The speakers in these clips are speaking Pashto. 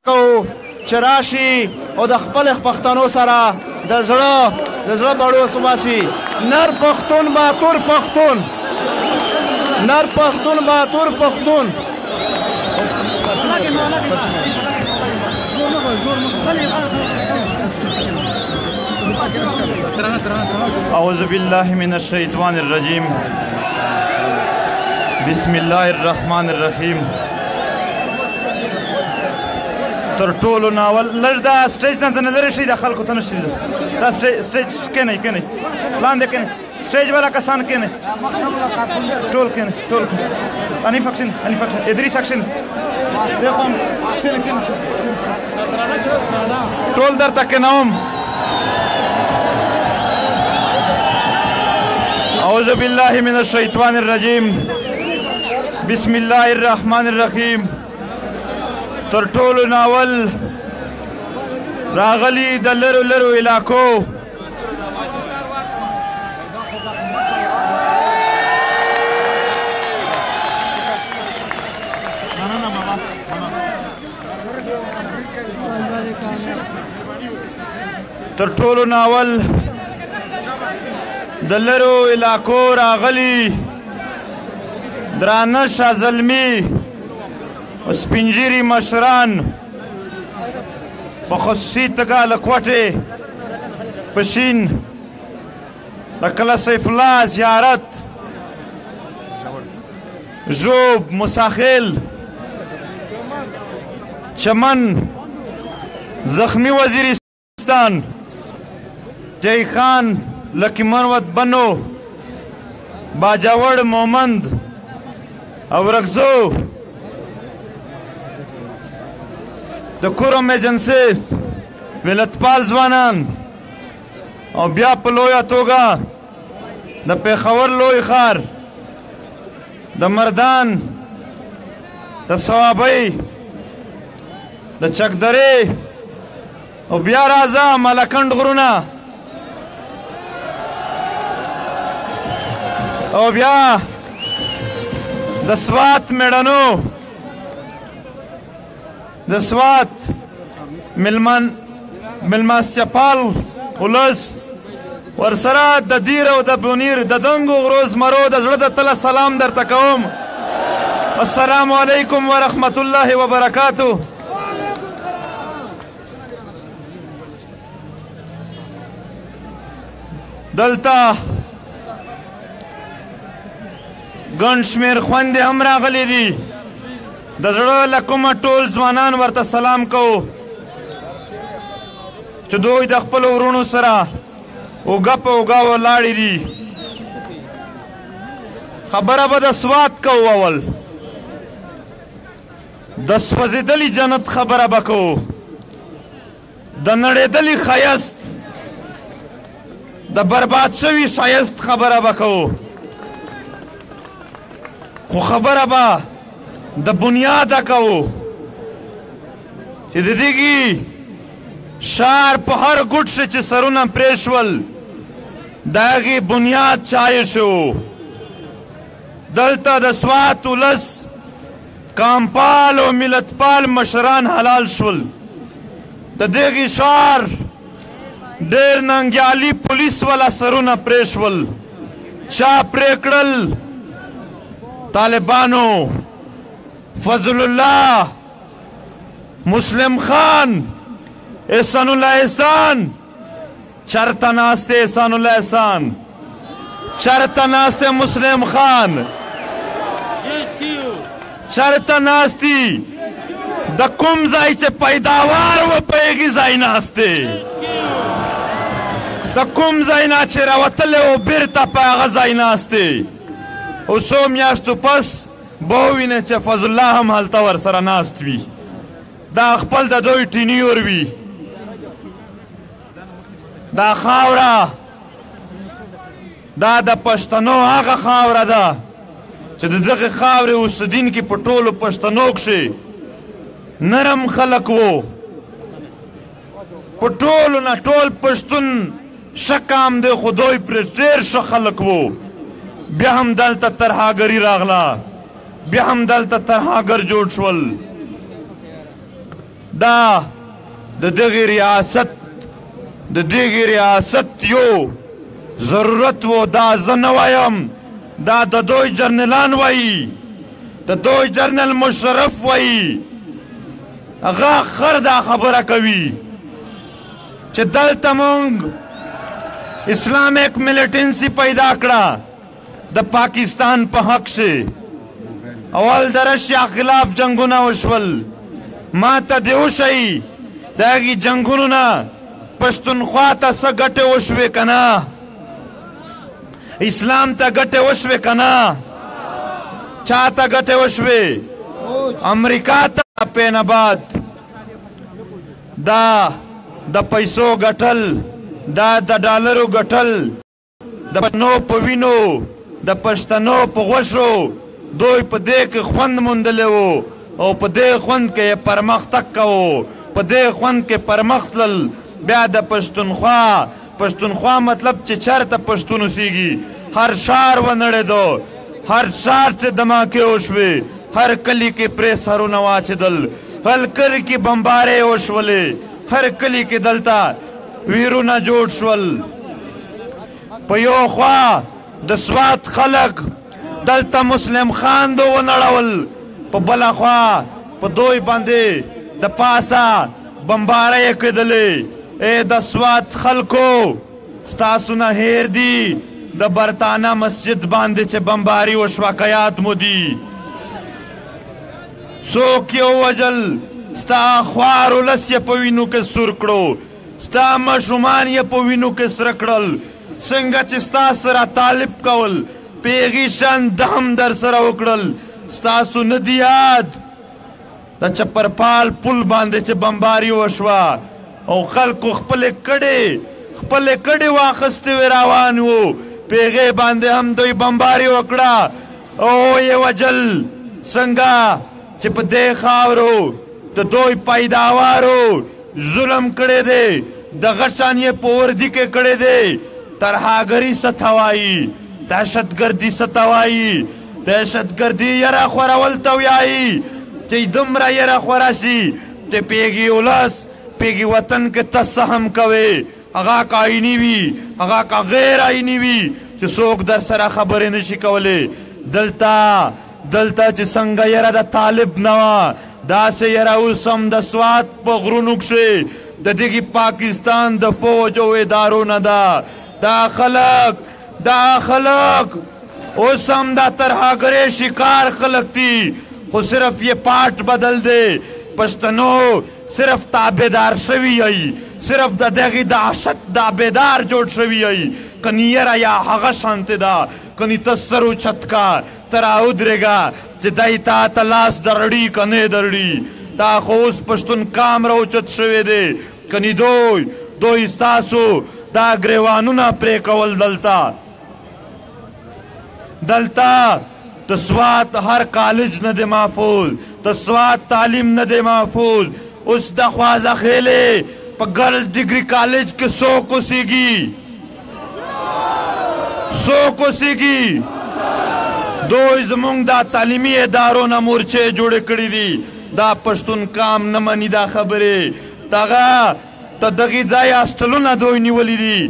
کوو چې راشي او د خپل پښتنو سره د زړه بړو وباسي. نر پښتون باتور پښتون، نر پښتون باتور پښتون. اعوذ باللہ من الشیطان الرجیم، بسم الله الرحمن الرحیم. تر ټولو ناول لږ دا سټیج نه ځنه لرې شي، د خلکو ته نشي دا سټیج کېنئ لاندې کېنئ، سټیج والا کسان کېنئ، ټول کېنئ، ټول حنیف اکشن ادریس اکشن ټول درته کېنوم. اعوذ باللہ من الشیطان الرجیم، بسم الله الرحمن الرحیم. تر ټولو ناول راغلی د لرو علاقو، تر ټولو ناول د لرو علاقو راغلی درانه شاه زلمي او سپین ږیري مشران په خصوصي توګه له کوټې پشین د قلعه سیف الله زیارت، ژوب، مساخیل، چمن، زخمی وزیرستان، جای خان، لکی مروت بنو، باجاوړ، مومند او رکزو د کورم ایجنسي ملتپال ځوانان او بیا په لویه توګه د پېښور لوی ښار د مردان، د صوابۍ، د چکدرې او بیا راځه ملکنډ غرونه او بیا د سوات میړنو، د سوات مېلمستیاپال ولس، ورسره د دیر او د بونیر د دنګو غرو زمرو د زړه د تله سلام درته کوم. السلام علیکم ورحمت الله وبرکاتو. دلته ګڼ شمېر خویندې هم راغلي دي. د زړه له کومه ټول ځوانان ورته سلام کوو چې دوی د خپلو ورونو سره اوږه په اوږه ولاړې دي. خبره به د سوات کوو، اول د سوځېدلي جنت خبره به کوو، د نړېدلي ښایست، د برباد شوي ښایست خبره به کوو. خو خبره به د بنیاده کوو چې د دغې ښار په هر ګوټ شه چې سرونه پرې شول د هغې بنیاد چا شو. دلته د سوات ولس کامپال او ملتپال مشران حلال شول. د دغې ښار ډېر ننګیالي پولیس والا سرونه پرې شول. چا پرې کړل؟ طالبانو. فضل الله، مسلم خان، احسان الله احسان چرته ناسته، احسان الله احسان چرته ناسته، مسلم خان چرته ناستی. د کوم ځای چې پیداوار و په هغې ځای ناسته، د کوم ځای نه چې راوتلی و بیرته په هغه ځای ناسته. او څو میاشتو پس به ووینې چې فضل الله هم هلته ورسره ناست وي. دا خپل د دوی ټینیور وي. دا خاوره دا د پښتنو هغه خاوره ده چې د دغې خاورې اوسېدونکي په ټولو پښتنو کښې نرم خلک وو. په ټولو نه ټول پښتون ښه کام دی، خو دوی پرې ډېر ښه خلک وو. بیا هم دلته ترهاګري راغله، بیا هم دلته ترهاګر جوړ شول. دا د دغې ریاست یو ضرورت و. دا زه نه وایم، دا د دوی جرنیلان وایي، د دوی جرنیل مشرف وایي. هغه خر دا خبره کوي چې دلته مونږ اسلامیک ملیټنسي پیدا کړه د پاکستان په حق شي. اول د رشیا خلاف جنگونه وشول، ما ته دې وښیي د هغې جنګونو نه پښتونخوا ته څه ګټې وشوې که نه؟ اسلام ته ګټې وشوې که نه؟ چا ته ګټې وشوې؟ امریکا ته. پیناباد دا د پیسو ګټل، دا د ډالرو ګټل، د پښتنو په وینو، د پښتنو په غوښو دوی په دې کې خوند موندلی و او په دې خوند کې یې پرمختګ کوو، په دې خوند کې پرمخ تلل. بیا د پښتونخوا مطلب چې چېرته پښتون اوسېږي، هر ښار ونړېدو، هر ښار چې دماکې وشوې، هر کلي کې پرې سرونه واچېدل، هر کلي کې بمبارې وشولې، هر کلي کې دلته ویرونه جوړ شول. په یو خوا د سوات خلک دلته مسلم خاندو ونړول، په بله خوا په دوی باندې د پاسه بمبارۍ کېدلې. ای د سوات خلکو، ستاسو نه هیر دي د برتانه مسجد باندې چې بمباري وشوه، که یاد مو دي؟ څوک یې ووژل؟ ستا خوار ولس یې په وینو کې سور کړو، ستا ماشومان یې په وینو کې سره کړل. څنګه چې ستا سره طالب کول، په هغې شان ده هم در سره وکړل. ستاسو نه دي یاد د چپرپال پل باندې چې بمباري وشوه او خلکو خپلې کډې واخیستې وې روان وو، په هغې باندې هم دوی بمباري وکړه او یې وجل. څنګه چې په دې خاورو د دوی پیداوارو ظلم کړی دی، دغه شان یې په وردي کې کړی دی. ترهاګري څه ته وایي؟ دهشتګردي څه ته وایي؟ دهشتګردي یره خورول ته وایي چې دومره یره خوره شي چې پیږي ولس، پیږي وطن کې ته څه هم کوې، هغه که آئیني وي، هغه که غیر آئیني وي، چې څوک در سره خبرې نشي کولی. دلته چې څنګه یره د طالب نه وه، داسې یره اوس هم د سوات په غرونو کښې د دغې پاکستان د فوج او ادارو نه ده. دا خلک اوس هم دا ترهاګرۍ شکار خلک دي، خو صرف یې پاټ بدل دی. پښتنو صرف تابعدار شوي یی، صرف د دغې دهشت تابعدار جوړ شوي یی. کنی یره یا هغه شانتې ده، کنی ته سر اوچت کا، ته راودرېږه چې دی تا ته لاس درړي که نه درړي. دا خو اوس پښتون کام راوچت شوی دی. کنی دوی ستاسو دا ګریوانونه پرې کول. دلته د سوات هر کالج نه دی محفوظ، د سوات تعلیم نه دی محفوظ. اوس د خوازه خیلې په ګرلز ډګري کالج کې څوک اوسېږي؟ دوی زمونږ دا تعلیمي ادارو نه مورچې جوړې کړي دي. دا پښتون کام نه مني دا خبرې. دغه د دغې ځای هاسټلونه دوی نیولي دي،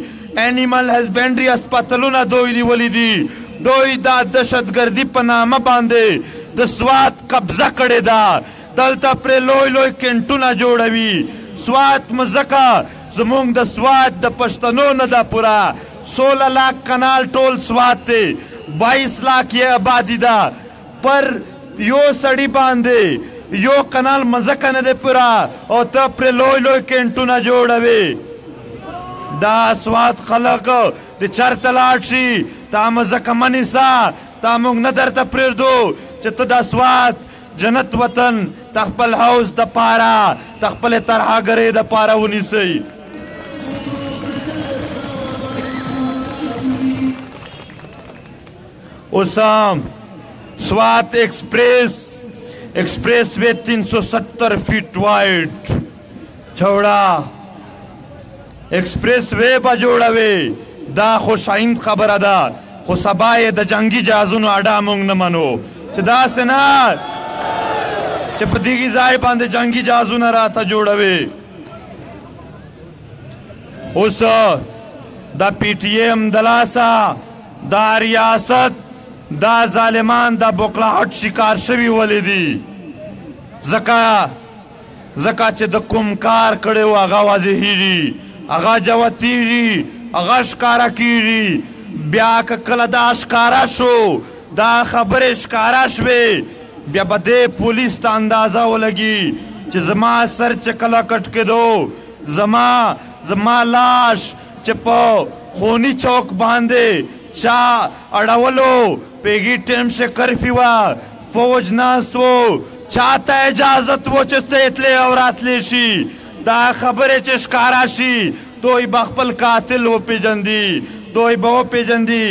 انیمل هزبنډري هسپتالونه دوی نیولي دي. دوی دا دهشتګردي په نامه باندې د سوات قبضه کړې ده. دلته پرې لوی کینټونه جوړوي. سوات مځکه زمونږ د سوات د پښتنو نه ده پوره. 16 لاک کنال ټول سوات دی، 22 لاک یې آبادي ده. پر یو سړي باندې یو کنال مځکه نه دی پوره او ته پرې لوی کینټونه جوړوي. دا سوات خلک د چرته لاړ شي، تا مځکه مه نیسه، تا موږ نه درته پرېږدو چې ته د سوات جنت وطن د خپل حوض دپاره، د خپلې ترهاګرۍ دپاره ونیسئ. اوس هم سوات express way 370 feet wide चौड़ा express way बा जोड़ावे दा खुशाइंद खबर अदा खो सबाए द जंगी जहाजों अड्डा मोंग न मनो दा से ना چې په دغه ځای باندې جنگي جهازونه راته جوړوي. اوس دا پی ټی ایم د لاسه دا ریاست دا ظالمان دا بوکلاهټ شکار شوي ولې دي؟ ځکه چې د کوم کار کړی و هغه واضحېږي، هغه جوتېږي، هغه ښکاره کېږي. بیا که کله دا ښکاره شو، دا خبرې ښکاره شوې، بیا به دې پولیس ته اندازه ولګي چې زما سر چې کله کټ کېدو، زما لاش چې په خوني چوک باندې چا اړولو، پیږي ټیم شکرفي وه، فوج ناست و، چاته اجازت و چې تتلی او راتلی شي. دا خبرې چې ښکاره شي، دوی به خپل قاتل وپېژندي، دوی به وپېژندي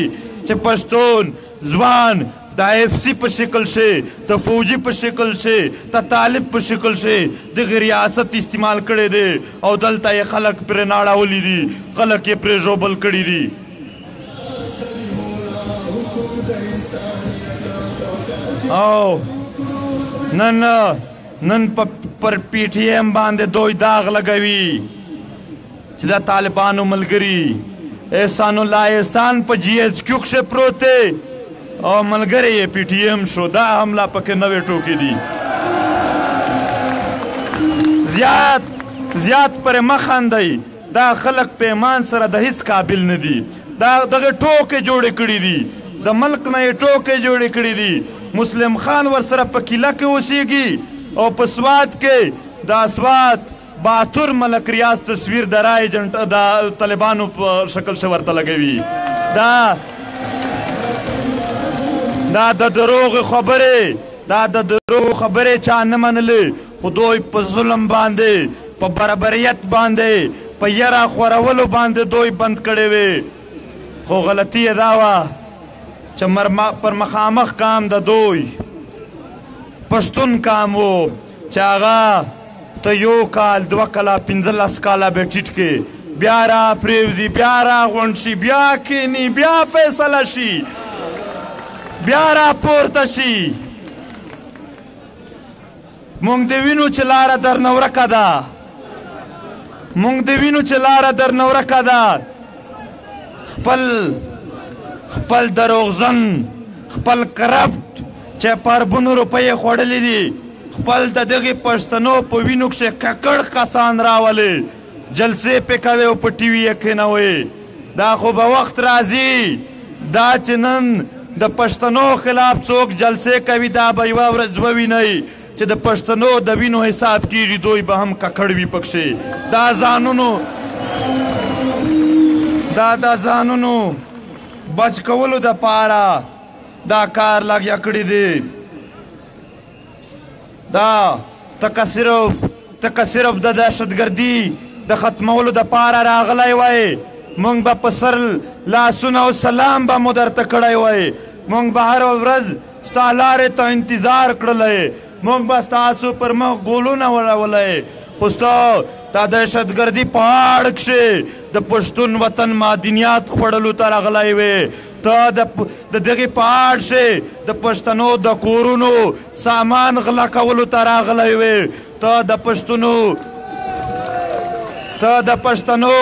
چې پښتون ځوان د اف سی په شکل شي، د فوجي په شکل شي، د طالب په شکل شي دغه ریاست استعمال کړی دی او دلته یې خلک پرې ناړولي دي، خلک یې پرې ژوبل کړي دي. او نن پر پی ټی ایم باندې دوی داغ لګوي چې د طالبانو ملګري احسان الله احسان په جی ایچ کیو کښې پروت دی او ملګری یې پی ټی ایم شو. دا حمله پکې نوې ټوکې دي. زیات پرې مه خندئ، دا خلک په ایمان سره د هیڅ قابل نه دي. دغه ټوکې جوړې کړي دي، د ملک نه یې ټوکې جوړې کړي دي. مسلم خان ورسره په کیله کې اوسېږي او په سوات کې د سوات باتور ملک ریاض تصویر د رای ایجنټ د طالبانو په شکل شه ورته لګوي. دا د دروغ خبرې چا نه منلې، خو دوی په ظلم باندې، په برابریت باندې، په یره خورولو باندې دوی بند کړی وې. خو غلطي یې دا وه چې پر مخامخ کام د دوی پښتون کام و چې هغه ته 1 کال 2 کاله 15 کاله به ټیټ کې، بیا را پرېوځي، بیا را غونډ شي، بیا کښېني، بیا فیصله شي، بیا را پورته شي. موږ دې وینو چې لاره درنه ورکه ده، موږ دې وینو چې لاره درنه ورکه ده. خپل دروغزن، خپل کرپټ چې په اربونو روپۍ خوړلې دي، خپل د دغې پښتنو په وینو کښې ککړ کسان راولې، جلسې پې کوې او په ټي وي یې کښېنوئ. دا خو به وخت راځي، دا چې نن د پښتنو خلاف څوک جلسې کوي، دا به یوه ورځ ووینئ چې د پښتنو د وینو حساب کېږي، دوی به هم ککړ وي پکښې. دا د ځانونو بچ کولو دپاره دا کار لګیا کړي دي. دا تکه صرف د دهشتګردي د ختمولو دپاره راغلی وای، موږ به په سر لاسونه او سلام به مو درته کړی وای، موږ به هره ورځ ستا لارې ته انتظار کړلی، موږ به ستاسو پر مخ ګولونه وړولی، خو ستا دا دهشتګردي په اړه کښې د پښتون وطن معدنیات خوړلو ته راغلی وې، ته د دغې په اړه کښې د پښتنو د کورونو سامان غلا کولو ته راغلی وې، ته د پښتنو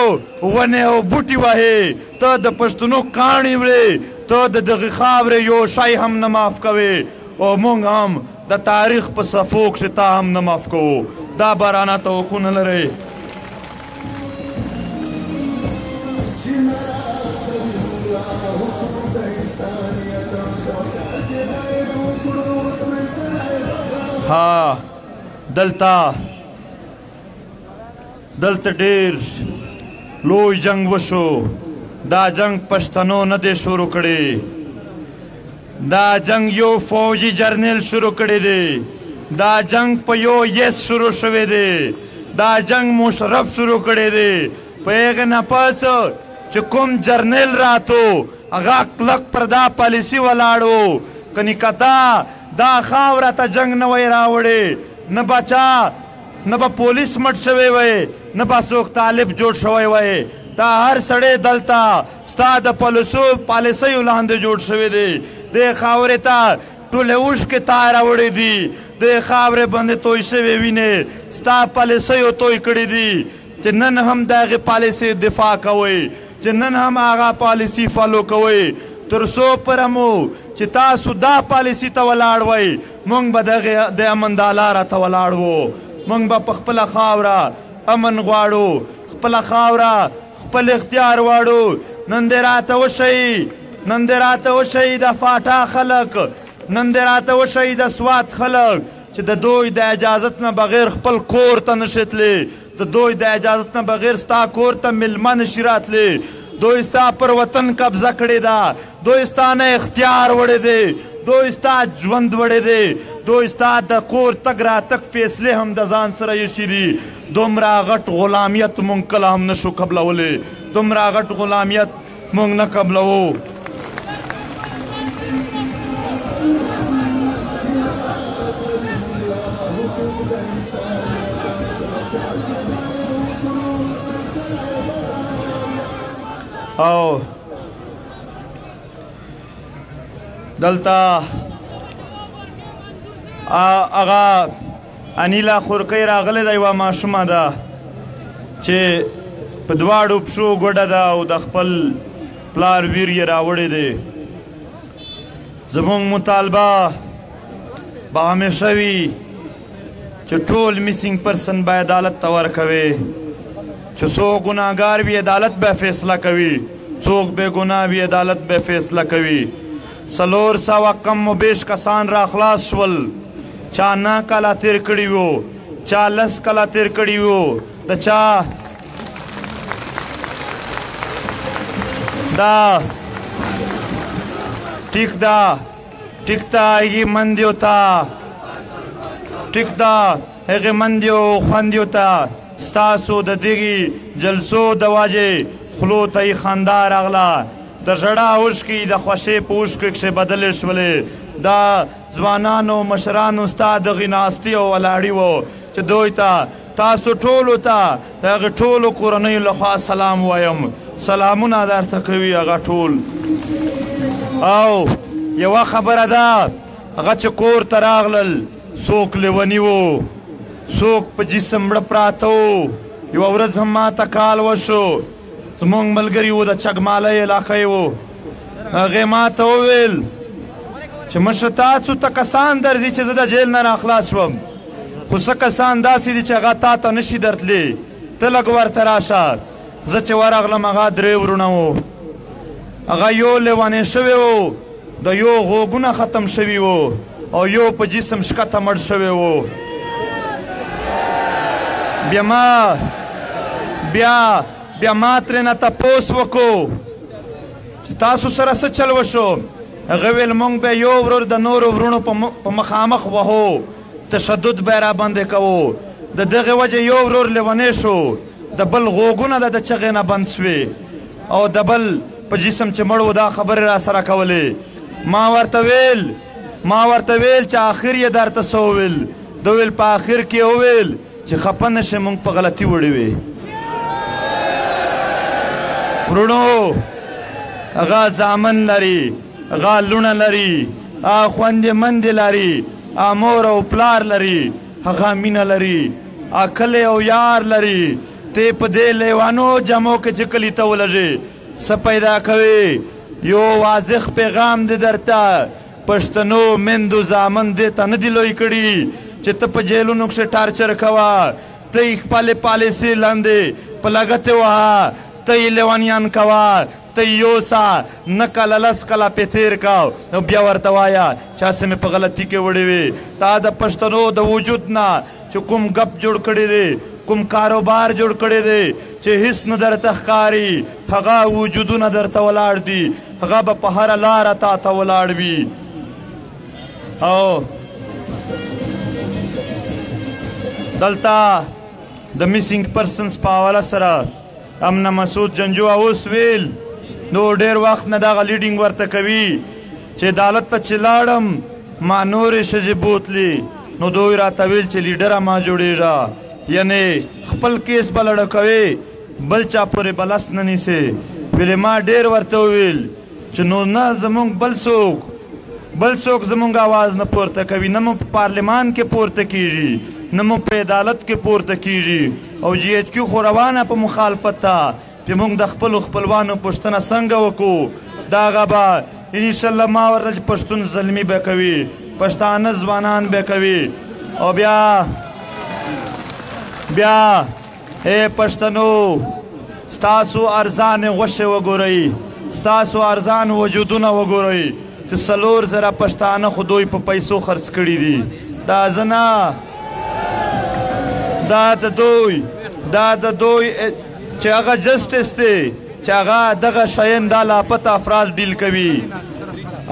ونې او بوټي وهې، ته د پښتنو کاڼي وړې، ته د دغې خاورې یو شی هم نه معاف کوې، او موږ هم د تاریخ په صفو کښې تا هم نه معاف کوو. دا به رانه توقع نه لرئ. ها دلته ډېر لوی جنگ وشو. دا جنگ پښتنو نه دی شروع کړی، دا جنگ یو فوجي جرنیل شروع کړی دی، دا جنگ په یو یس شروع شوی دی، دا جنگ مشرف شروع کړی دی. په هغې نه پس چې کوم جرنیل راتو هغه کلک پر دا پالیسي ولاړ و، کنې که دا خاوره ته جنگ نه وی راوړی، نه نه به پولیس مټ شوی وی، نه به څوک طالب جوړ شوی وی. دا هر سړی دلته ستا د پالیسیو لاندې جوړ شوی دی. دې خاورې ته ټولې اوښکې تا راوړې دي د خاورې باندې توی شوې وینې ستا پالیسیو توی کړي دي چې نن هم د هغې پالیسۍ دفاع کوئ چې نن هم هغه پالیسي فالو کوئ تر څو پوره مو چې تاسو دا پالیسي ته ولاړ وئ موږ به د امن دا لاره ته ولاړ وو موږ به په خپله خاوره امن غواړو خپله خاوره خپل اختیار غواړو نن دې راته وښیي نن دې راته وښیي د فاټا خلک نن دې راته وښیي د سوات خلک چې د دوی د اجازت نه بغیر خپل کور ته نشي تللی د دوی د اجازت نه بغیر ستا کور ته میلمه نشي راتلی دوی ستا پر وطن قبضه کړې ده دوی ستا نه اختیار وړی دی دوی ستا ژوند وړی دی دوی ستا د کور تګ راتګ فیصلې هم د ځان سره ایښي دي دومره غټ غلامیت مونږ کله هم نشو قبلولی دومره غټ غلامیت مونږ نه قبلوو او دلته هغه انیلا خورکۍ راغلی ده یوه ماشومه ده چې په دواړو پښو ګوډه ده او د خپل پلار ویر یې راوړی دی زموږ مطالبه به همیشه وي چې ټول میسینګ پرسن به عدالت ته ورکوي چې څوک ګناهګار وي عدالت به فیصله کوي څوک بې ګناه وي عدالت به فیصله کوي 400 کم و بیش کسان را خلاص شول چا 9 کاله تیر کړي وو چا 10 کاله تیر کړي وو د چا دا ټیک ده هغې مندیو ته ټیک ده هغې مندیو خوندیو ته ستاسو د دغې جلسو د وجې خولو ته یې خندا راغله د ژړا اوښکې د خوښۍ په اوښکو کښې بدلې شولې دا ځوانانو مشرانو ستا دغې ناستي او ولاړي وو چې دوی ته تاسو ټولو ته د هغې ټولو کورنیو لخوا سلام وایم سلامونه درته کوي هغه ټول او یوه خبره ده هغه چې کور ته راغلل څوک لیوني وو څوک په جسم مړه پراته وو یوه ورځ هم ماته کال وشو زموږ ملګري وو د چکمالۍ علاقه یې وو هغې ماته وویل چې مشره تاسو ته کسان درځي چې زه د جیل نه راخلاص شوم خو څه کسان داسې دي چې هغه تا ته نشي درتلی ته لږ ورته راشه زه چې ورغلم هغه 3 ورونه وو هغه یو لیونی شوی وو د یو غوږونه ختم شوي وو او یو په جسم ښکته مړ شوی وو بیا ما ترېنه تپوس وکړو چې تاسو سره څه چل وشو هغه ویل موږ به یو ورور د نورو ورونو په مخامخ وهو تشدد به یې راباندې کوو د دغې وجې یو ورور لیونی شو د بل غوږونه د چغې نه بند شوې او د بل په جسم چې مړ و دا خبرې را سره کولې ما ورته ویل چې آخر یې درته څه وویل ده ویل په آخر کې یې وویل چې خفه نه شئ موږ په غلطي وړې وې ورونو هغه زامن لري هغه لونه لري هغه خوندې مندې لري هغه مور او پلار لري هغه مینه لري هغه کلی او یار لري ته په دې لیوانو جمو کې چې کلي ته ولږې څه پیدا کوي یو واضح پیغام دې درته پښتنو میندو زامن دې ته نه دي لوی کړي چې ته په جیلونو کښې ټارچر کوه ته یې خپلې پالیسۍ لاندې په لګتې وهه ته یې لیونیان کوه ته یې یوسه 9 کاله 10 کاله پې تېر کړه او بیا ورته وایه چې هسې مې په غلطي کې وړې وې تا د پښتنو د وجود نه چې کوم ګپ جوړ کړی دی کوم کاروبار جوړ کړی دی چې هیڅ نه درته ښکاري هغه وجودونه درته ولاړ دي هغه به په هره لاره تا ته ولاړ وي او دلته د میسینګ پرسنس په حواله سره امنه مسعود جنجو اوس ویل نو ډېر وخت نه دغه لیډینګ ورته کوي چې عدالت ته چې لاړم ما نورې ښځې بوتلي نو دوی راته ویل چې لیډره ما جوړېږه یعنې خپل کیس به لړه کوې بل چا پورې به لس نه نیسې ویلې ما ډېر ورته وویل چې نو نه زموږ بل څوک بل څوک زمونږ آواز نه پورته کوي، نه مو په پارلمان کې پورته کیږي، نه مو په عدالت کې پورته کیږي. او جی ایچ کیو خو روانه په مخالفت ته چې موږ د خپلو خپلوانو پوښتنه څنګه وکړو. د هغه به انشاءالله ما ورته پښتون زلمي به کوي، پښتانه ځوانان به کوي. او بیا ای پښتنو، ستاسو ارزان غوښې وګورئ، ستاسو ارزان وجودونه وګورئ چې 4,000 پښتانه خو دوی په پیسو خرڅ کړي دي. دا زه نه، دا د دوی چې هغه جسټس دی، چې هغه دغه شیان دا لاپته افراد ډیل کوي.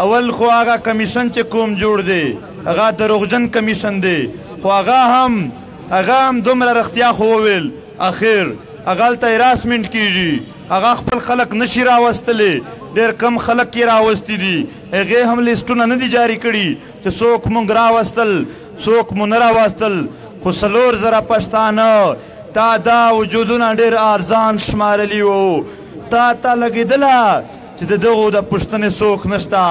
اول خو هغه کمیشن چې کوم جوړ دی هغه دروغجن کمیشن دی، خو هغه هم دومره رښتیا خو وویل اخر هغه هلته هراسمنټ کیږي، هغه خپل خلک نشي راوستلی، ډېر کم خلک یې راوستی دي. هغې هم لیسټونه نه دي جاري کړي چې څوک مونږ راوستل څوک مو نه راوستل. خو 4,000 پښتانه تا دا وجودونه ډېر ارزان شمارلي وو. تا لګېدله چې د دغو د پوښتنې څوک نشته.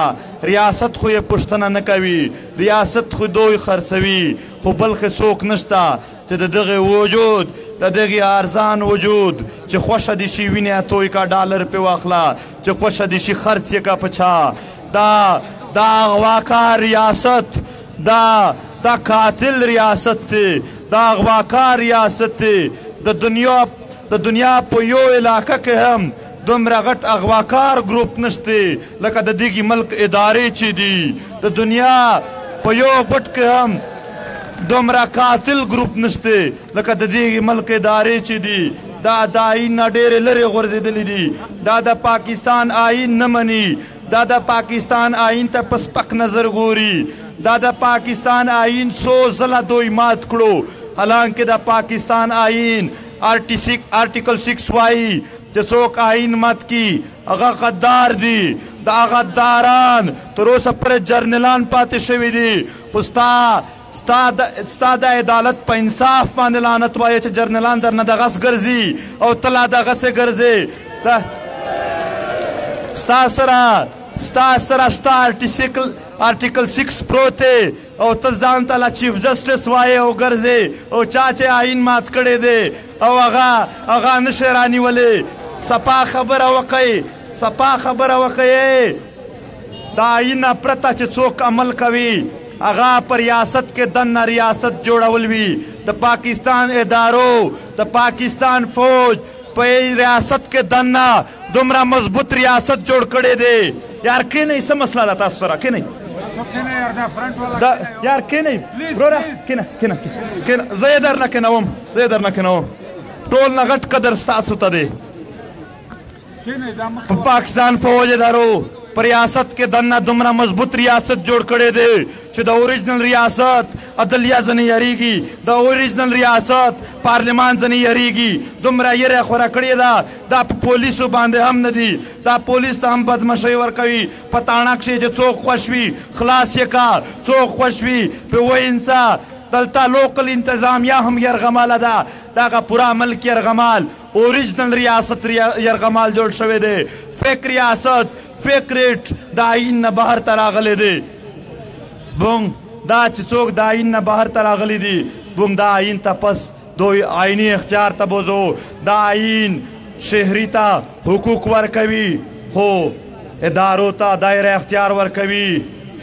ریاست خو یې پوښتنه نه کوي، ریاست خو دوی خرڅوي، خو بل خو څوک نشته چې د دغې وجود، د دغې ارزان وجود چې خوښه دې شي وینې توی کا ډالر پې واخله، چې خوښه دې شي خرڅ یې کا په چا. دا اغواکار ریاست، دا قاتل ریاست دی، دا اغواکار ریاست دی. د دنیا په یو علاقه کې هم دومره غټ اغواکار ګروپ نشته لکه د دغې ملک ادارې چې دي. د دنیا په یو ګوټ کې هم دومره قاتل ګروپ نشته لکه د دغې ملک ادارې چې دي. دا د آئین نه ډېرې لرې غورځېدلي دي. دا د پاکستان آئین نه مني، دا د پاکستان آئین ته په سپک نظر ګوري. دا د پاکستان آئین 100 ځله دوی مات کړو، حالانکه د پاکستان آئین آرټیکل 6 وایي چې څوک آئین مات کی هغه غدار دي. دا غداران تر اوسه پورې جرنیلان پاتې شوي دي. خو ستا د عدالت په انصاف باندې لعنت وایي چې جرنیلان درنه دغس ګرځي او ته لا دغسې ګرځې. ستا سره شته آرټیکل 6 پروت دی او ته ځان ته لا چیف جسټس وایې او ګرځې، او چا چې آئین مات کړی دی او هغه نشي رانیولی. صفا خبره وکئ. د آئین نه پرته چې څوک عمل کوي هغه په ریاست کې دننه ریاست جوړول وي. د پاکستان ادارو، د پاکستان فوج په ریاست کې دننه دومره مضبوط ریاست جوړ کړی دی. یار کینئ، څه مسله ده تاسو سره؟ کینئ یار، کینئ وروره، کینه. زه یې درنه کینوم. ټول نه غټ قدر ستاسو ته دی. په پاکستان فوج ادارو په ریاست کې دننه دومره مضبوط ریاست جوړ کړی دی چې د اوریجنل ریاست عدلیه ځنې یریږي، د اوریجنل ریاست پارلمان ځنې یریږي. دومره یره خوره کړې ده. دا په پولیسو باندې هم نه دي، دا پولیس ته هم بدمشي ورکوي. په تاڼه کښې چې څوک خوښ وي خلاص یې کا، څوک خوښ وي پې وینسه. دلته لوکل انتظامیه هم یرغماله ده، دغه پوره ملک یرغمال، اوریجنل ریاست یرغمال جوړ شوی دی. فیک ریاست، فیک ریټ د آئین نه بهر ته راغلی دی. بونګ دا چې څوک د آئین نه بهر ته راغلی دي، بونګ دا آئین ته پس دوی آئینی اختیار ته بوزو. دا آئین شهري ته حقوق ورکوي، خو ادارو ته دایره اختیار ورکوي.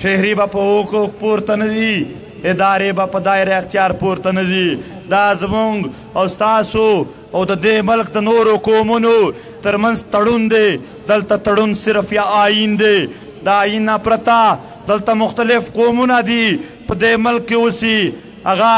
شهري به په حقوق پورته نه دي، ادارې به په دایره اختیار پورته نه دي. دا زمونږ او ستاسو او د دې ملک د نورو قومونو ترمنځ تړون دی. دلته تړون صرف یا آئین دی. د آئین نه پرته دلته مختلف قومونه دي په دې ملک کې اوسي. هغه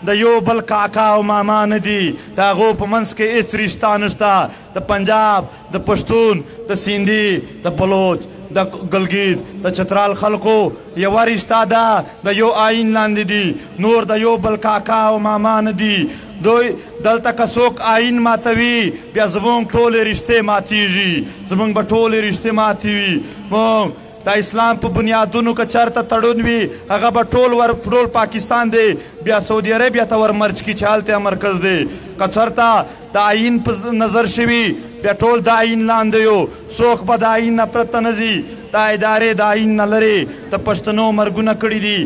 د یو بل کاکا او ماما نه دي، د هغو په منځ کې هېڅ رشته نشته. د پنجاب، د پښتون، د سیندي، د بلوچ، د ګلګیت، د چترال خلکو یوه رشته ده، د یو آئین لاندې دي. نور د یو بل کاکا او ماما نه دي. دوی دلته که څوک آئین ماتوي بیا زمونږ ټولې رشتې ماتېږي، زمونږ به ټولې رشتې ماتې وي. مونږ د اسلام په بنیادونو که چېرته تړون وي هغه به ټول پاکستان دی بیا سعودي عربیه ته ورمرچ کړي چې هلته مرکز دی. که چېرته د آئین په نظر شوي بیا ټول د آئین لاندې یو، څوک به د آئین نه پرته نه ځي. دا ادارې د آیین نه لرې د پښتنو مرګونه کړي دي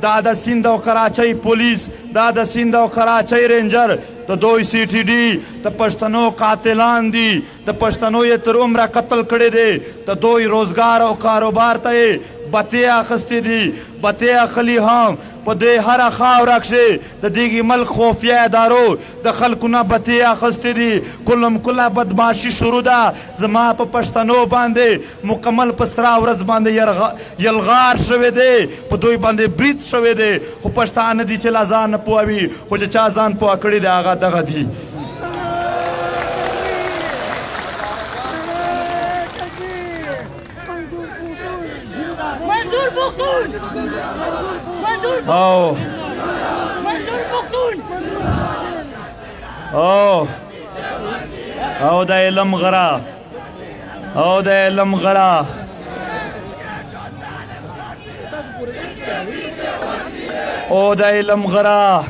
دا د سیند او کراچۍ پولیس دا د سیند او کراچۍ رینجر د دوی سی ټي ډي د پښتنو قاتلان دي د پښتنو یې تر عمره قتل کړی دی د دوی روزګار او کاروبار ته یې بتې اخیستې دي بتې اخلي هم په دې هره خاوره کښې د دغې ملک خفیه ادارو د خلکو نه بتې اخیستې دي کلم کله بدماشي شروع ده زما په پښتنو باندې مکمل په سره ورځ باندې یلغار شوی دی په دوی باندې برید شوی دی خو پښتانه دي چې لا ځان نه پوهوي خو چې چا ځان پوه کړي دی هغه دغه دي او د علم غره او د علم غره او د علم غره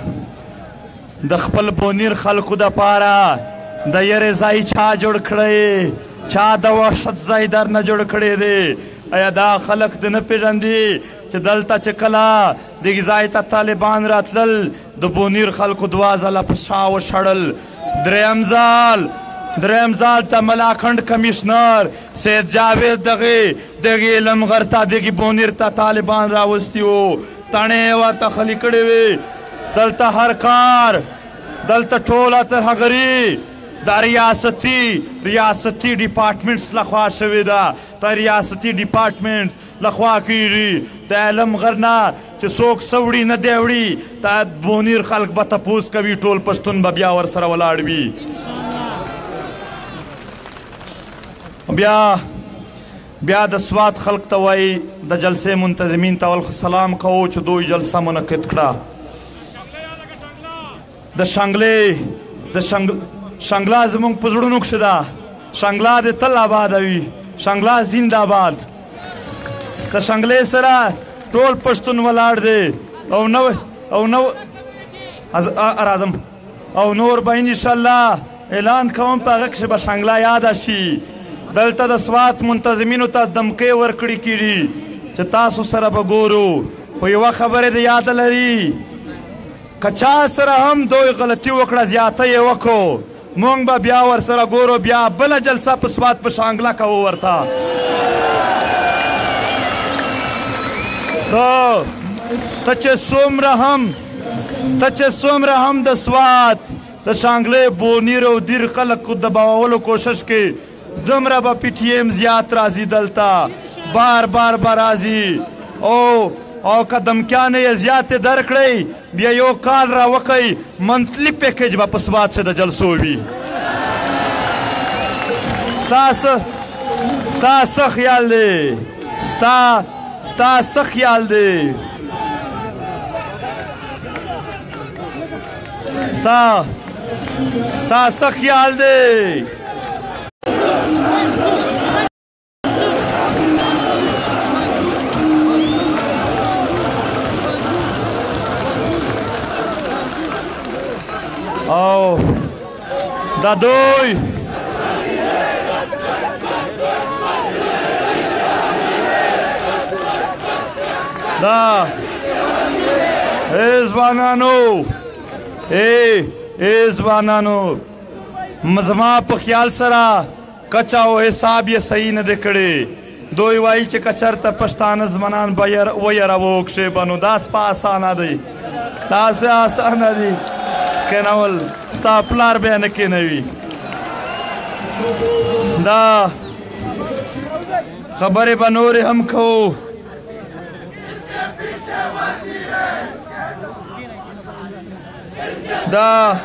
د خپل بونیر خلکو دپاره د یرې ځای چا جوړ کړی چا د وحشت ځای در نه جوړ کړی دی ایا دا خلک د نه پېژندي چې دلته چې کله دغې ځای ته طالبان راتلل د بونیر خلکو 2 ځله په شا وشړل دریم ځل ته ملاکنډ کمیشنر سید جاوید دغې علم غر ته دغې بونیر ته طالبان راوستي وو تڼې ورته خلي کړې وې دلته هر کار دلته ټوله ترهګري دا ریاستي ډپارټمنټس لخوا شوې ده دا ریاستي ډپارټمنټس لخوا کېږي د علم غر نه چې څوک څه وړي نه دی وړي دا بونیر خلک به تپوس کوي ټول پښتون به بیا ورسره ولاړ وي بیا د سوات خلق ته وایي د جلسې منتظمین ته ول سلام کوو چې دوی جلسه منعقد کړه د شنګلا زموږ په زړونو کښې ده شنګلا دې تل آباده وي شنګلا زنده‌باد د شنګلې سره ټول پښتون ولاړ دی راځم او نور به انشاءالله اعلان کوم په هغه کښې به شنګلا یاده شي دلته د سوات منتظمینو ته دمکې ورکړي کېږي چې تاسو سره به ګورو خو یوه خبرې د یاده لري که چا سره هم دوی غلطي وکړه زیاته یې وکړو مونږ به بیا ورسره ګورو بیا بله جلسه په سوات په شانګله کوو ورته ته چې څومره هم د سوات د شانګلې بونیر او دیر خلک دباولو کوشش کې دومره به پی ټي ایم زیات راځي دلته بار به راځي او که دمکیانې یې زیاتې درکړئ بیا یو کال را وکئ منتلي پیکیج به په سوات څخه د جلسو وي ستا څه خیال دی ستا څه خیال دی ستا څه خیال دی او دا دوی دا ځوانانو زما په خیال سره کچا او حساب یې صحیح نه دی کړی دوی وایي چې که چېرته پښتانه ځوانان به ویروو کښې به نو داسې په اسانه دی داسې اسانه دی کېنول ستا پلار بیا نه کېنوي دا خبرې به نورې هم کوو دا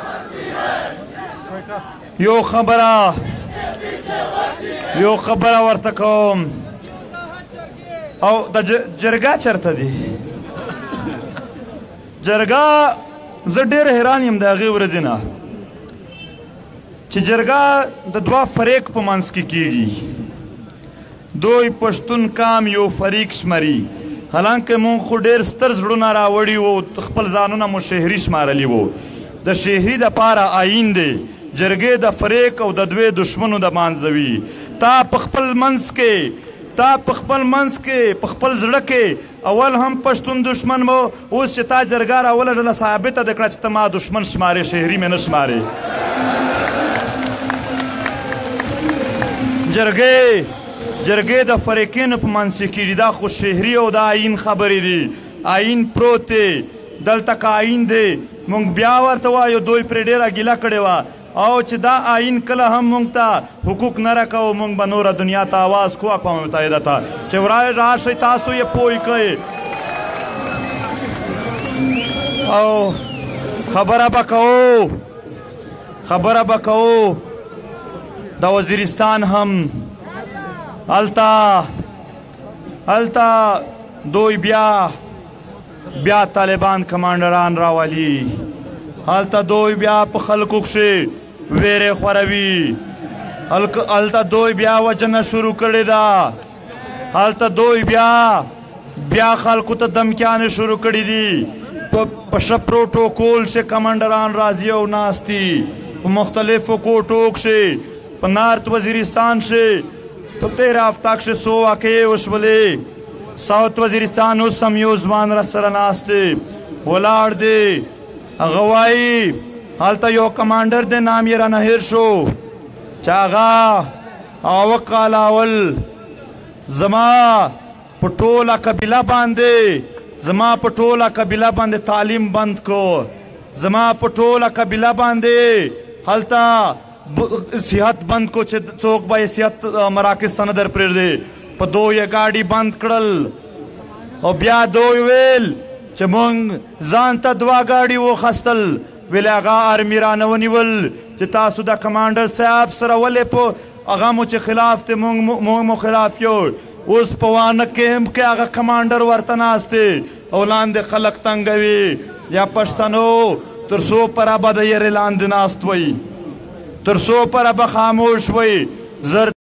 یو خبره ورته کوم او د جرګه چېرته دی جرګه زه ډېر حیران یم د هغې ورځې نه چې جرګه د 2 فریق په منځ کې کېږي دوی پښتون کام یو فریق شمري حالانکه مونږ خو ډېر ستر زړونه راوړي وو خپل ځانونه مو شهري شمارلي وو د شهري دپاره آیین دی جرګې د فریق او د 2 دشمنو د منځه وي تا په خپل منځ کې تا په خپل منځ کې په خپل زړه کې اول هم پښتون دشمن مو اوس چې تا جرګه راوله ډله ثابته ده کړه چې ته ما دشمن شمارې شهري مې نه شمارې جرګې د فریقینو په منځ کې کېږي دا خو شهري او د آیین خبرې دي آیین پروت دی دلته که آیین دی موږ بیا ورته وایو دوی پرې ډېره ګیله کړې وه او چې دا آیین کله هم موږ ته حقوق نه راکوو موږ به نوره دنیا ته آواز کوو اقوام متحده ته چې راشئ تاسو یې پوه کړئ او خبره به کوو د وزیرستان هم هلته دوی بیا طالبان کمانډران راولي هلته دوی بیا په خلکو کښې ویرې خوروي هلته دوی بیا وجنه شروع کړې ده هلته دوی بیا خلکو ته دمکیانې شروع کړي دي په ښه پروټوکول چې کمانډران راځي او ناست دي په مختلفو کوټو کښې په نارت وزیرستان کښې په تېره هفته کښې څو واقعې وشولې ساوت وزیرستان اوس هم یو ځوان را سره ناست دی ولاړ دی هغه وایي هلته یو کمانډر دی نام یې رانه هېر شو چې هغه کاله اول زما په ټوله قبیله باندې تعلیم بند کو زما په ټوله قبیله باندې هلته صحت بند کو چې څوک به یې صحت مراکز ته نه در پرېږدي په دوی یې ګاډي بند کړل او بیا دوی ویل چې مونږ ځان ته 2 ګاډي وخستل ویل هغه آرمي رانه ونیول چې تاسو د کمانډر صاحب سره ولې په هغه مو چې خلاف دی مونږ مو خلاف یو اوس په وانه کیمپ کې هغه کمانډر ورته ناست دی او لاندې خلک تنګوي یا پښتنو تر څو پره به د یرې لاندې ناست وئ تر څو پره به خاموش وئ زر